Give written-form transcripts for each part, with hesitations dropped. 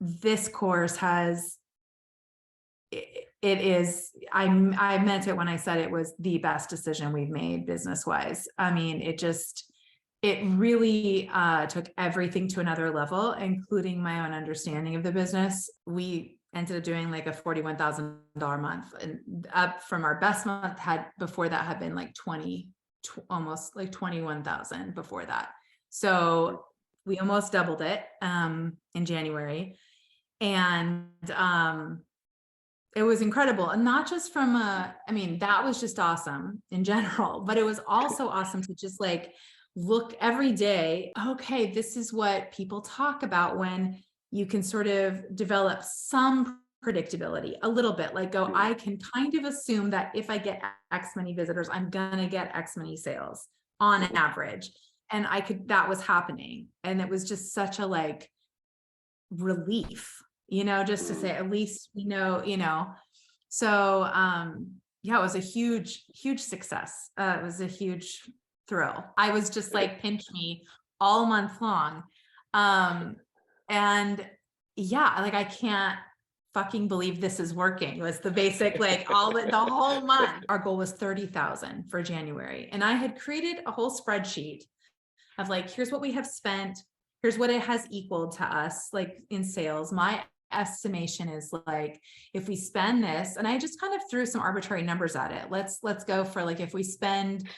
this course has, it is, I meant it when I said it was the best decision we've made business wise. I mean, it really took everything to another level, including my own understanding of the business. We ended up doing like a $41,000 month, and up from our best month before that had been like almost like 21,000 before that. So we almost doubled it in January. And it was incredible. And not just from I mean, that was just awesome in general, but it was also awesome to just like look every day, okay, this is what people talk about when you can sort of develop some predictability a little bit, like go, I can kind of assume that if I get X many visitors, I'm gonna get X many sales on an average. And that was happening. And it was just such a like relief, just to say, at least, so, yeah, it was a huge, huge success. It was a huge thrill. I was just like, pinch me all month long. And yeah, like, I can't fucking believe this is working. It was the basic, like the whole month. Our goal was 30,000 for January. And I had created a whole spreadsheet of like, here's what we have spent. Here's what it has equaled to us, like in sales. My estimation is like, if we spend this, and I just kind of threw some arbitrary numbers at it. Let's go for like, if we spend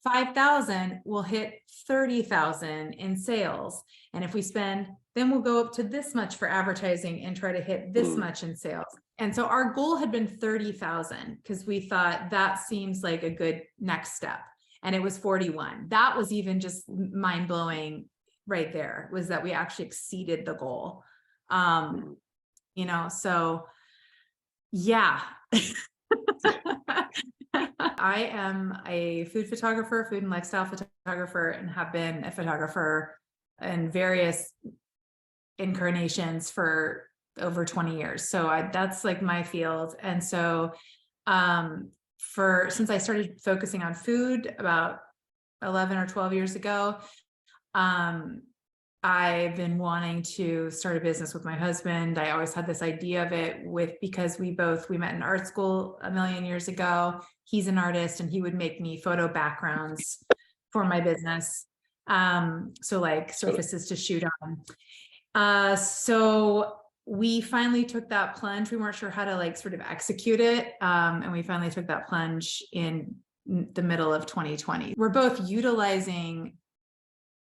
5,000, we'll hit 30,000 in sales. And if we spend, then we'll go up to this much for advertising and try to hit this much in sales. And so our goal had been 30,000 because we thought that seems like a good next step. And it was 41. That was even just mind blowing right there, was that we actually exceeded the goal. So yeah. I am a food photographer, food and lifestyle photographer, and have been a photographer in various incarnations for over 20 years. So that's like my field. And so since I started focusing on food about 11 or 12 years ago, I've been wanting to start a business with my husband. I always had this idea of it because we met in art school a million years ago. He's an artist and he would make me photo backgrounds for my business. So like surfaces to shoot on. So we finally took that plunge. We weren't sure how to like sort of execute it. And we finally took that plunge in the middle of 2020. We're both utilizing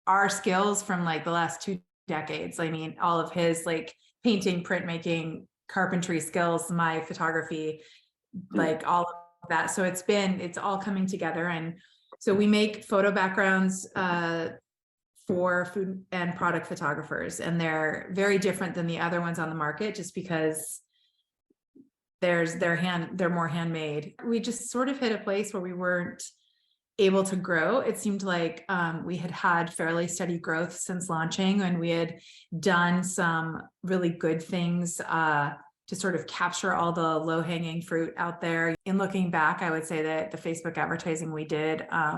our skills from like the last 2 decades. I mean, all of his like painting, printmaking, carpentry skills, my photography, like all of that. So it's all coming together. And so we make photo backgrounds for food and product photographers. And they're very different than the other ones on the market, just because they're more handmade. We just sort of hit a place where we weren't able to grow. It seemed like we had fairly steady growth since launching, and we had done some really good things to sort of capture all the low-hanging fruit out there. In looking back, I would say that the Facebook advertising we did, I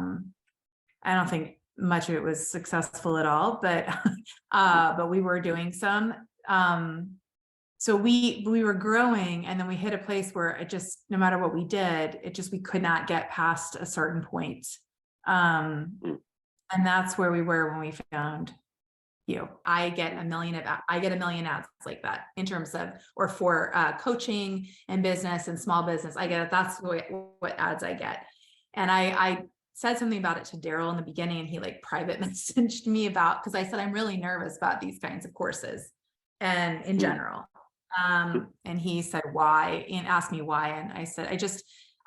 don't think much of it was successful at all, but we were doing some. So we were growing, and then we hit a place where it just, no matter what we did, we could not get past a certain point. And that's where we were when we found you. I get a million ads like that in terms of, or for coaching and business and small business. That's what ads I get. And I said something about it to Daryl in the beginning, and he like private messaged me because I said, I'm really nervous about these kinds of courses and in general. And he said, why? And asked me why. And I said,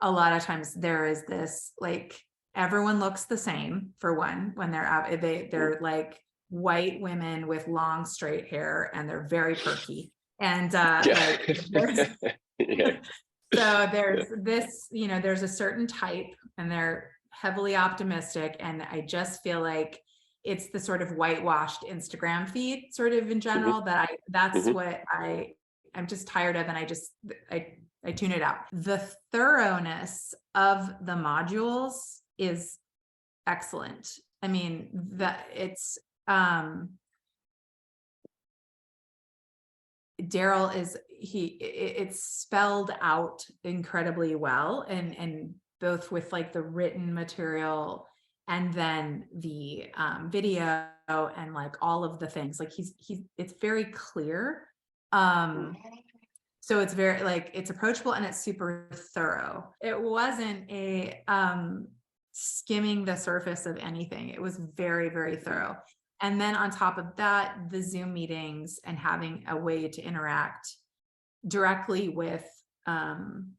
a lot of times there is this, like, everyone looks the same for one, when they're like white women with long straight hair, and they're very perky. And so there's this, there's a certain type, and they're heavily optimistic. And I just feel like it's the sort of whitewashed Instagram feed sort of in general that's what I'm just tired of. And I tune it out. The thoroughness of the modules is excellent. I mean, Daryl it's spelled out incredibly well, and both with like the written material and then the video and like all of the things, like it's very clear. So it's very like, it's approachable and it's super thorough. It wasn't a skimming the surface of anything. It was very, very thorough. And then on top of that, the Zoom meetings and having a way to interact directly with an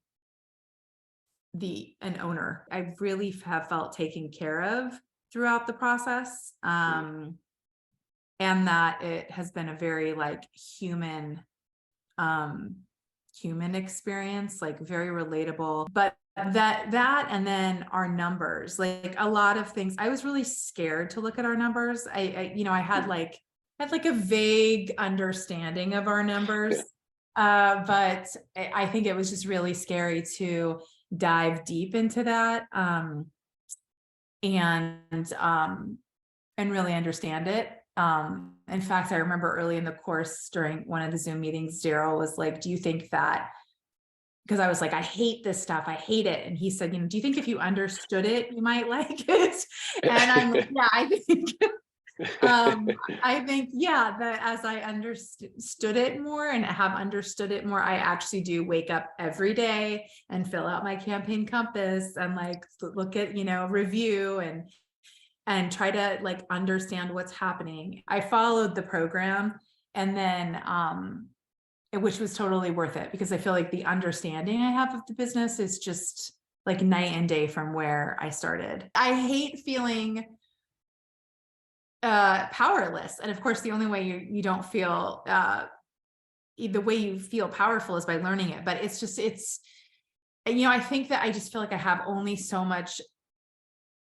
owner, I really have felt taken care of throughout the process. And that it has been a very like human experience, like very relatable. But that and then our numbers, like a lot of things, I was really scared to look at our numbers. I had like a vague understanding of our numbers. But I think it was just really scary to dive deep into that and really understand it. In fact, I remember early in the course during one of the Zoom meetings, Daryl was like, do you think that, because I was like, I hate this stuff, I hate it. And he said, do you think if you understood it, you might like it? And I'm like, yeah, I think, yeah, that as I understood it more and have understood it more, I actually do wake up every day and fill out my campaign compass and like look at, review and try to like understand what's happening. I followed the program, and then which was totally worth it, because I feel like the understanding I have of the business is just like night and day from where I started. I hate feeling powerless. And of course, the only way you don't feel the way you feel powerful is by learning it. But it's I think that I just feel like I have only so much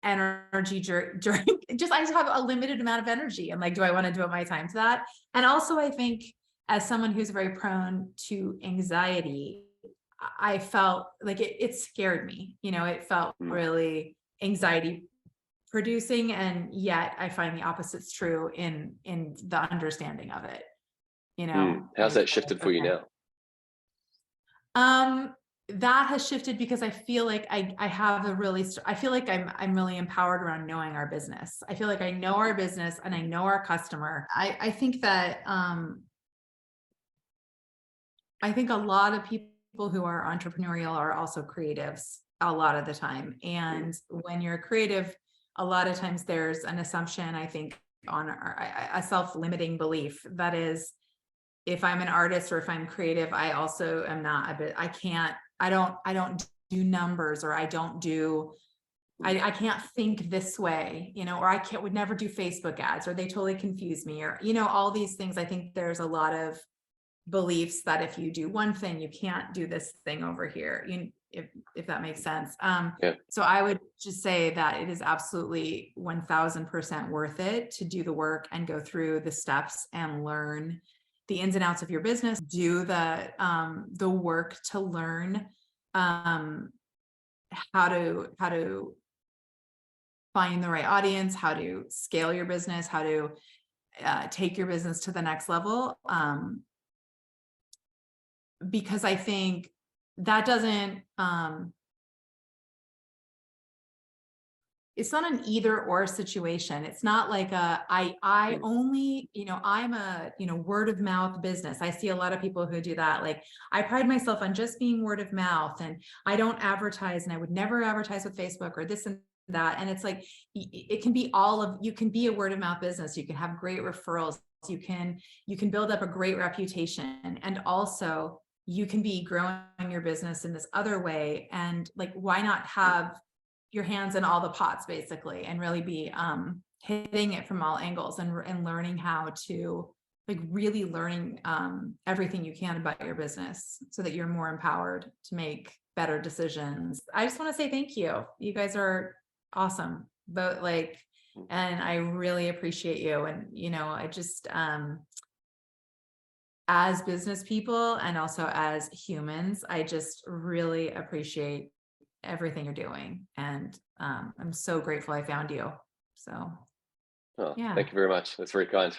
energy during I just have a limited amount of energy, and like, do I want to devote my time to that? And also, I think as someone who's very prone to anxiety, I felt like it scared me. It felt really anxiety producing, and yet I find the opposite's true in the understanding of it. How's that shifted for you now? That has shifted because I feel like I have I feel like I'm really empowered around knowing our business. I feel like I know our business and I know our customer. I think that I think a lot of people who are entrepreneurial are also creatives a lot of the time. And when you're a creative, a lot of times there's an assumption, I think, on a self-limiting belief that is, if I'm an artist or if I'm creative, I also am not I don't do numbers, or I can't think this way, or I would never do Facebook ads, or they totally confuse me, or, all these things. I think there's a lot of beliefs that if you do one thing, you can't do this thing over here, if that makes sense. So I would just say that it is absolutely 1000% worth it to do the work and go through the steps and learn the ins and outs of your business, do the work to learn how to find the right audience, how to scale your business, how to take your business to the next level. Because I think that doesn't, it's not an either or situation. It's not like I only, I'm a, word of mouth business. I see a lot of people who do that. Like, I pride myself on just being word of mouth, and I don't advertise, and I would never advertise with Facebook or this and that. And it's like, it can be you can be a word of mouth business. You can have great referrals. You can build up a great reputation. And also you can be growing your business in this other way. And like, why not have your hands in all the pots, basically, and really be hitting it from all angles and learning how to, like, really learning everything you can about your business so that you're more empowered to make better decisions. I just want to say thank you. You guys are awesome. But and I really appreciate you. And, I just, as business people and also as humans, I just really appreciate everything you're doing. And I'm so grateful I found you. So, Oh, yeah. thank you very much. That's very kind.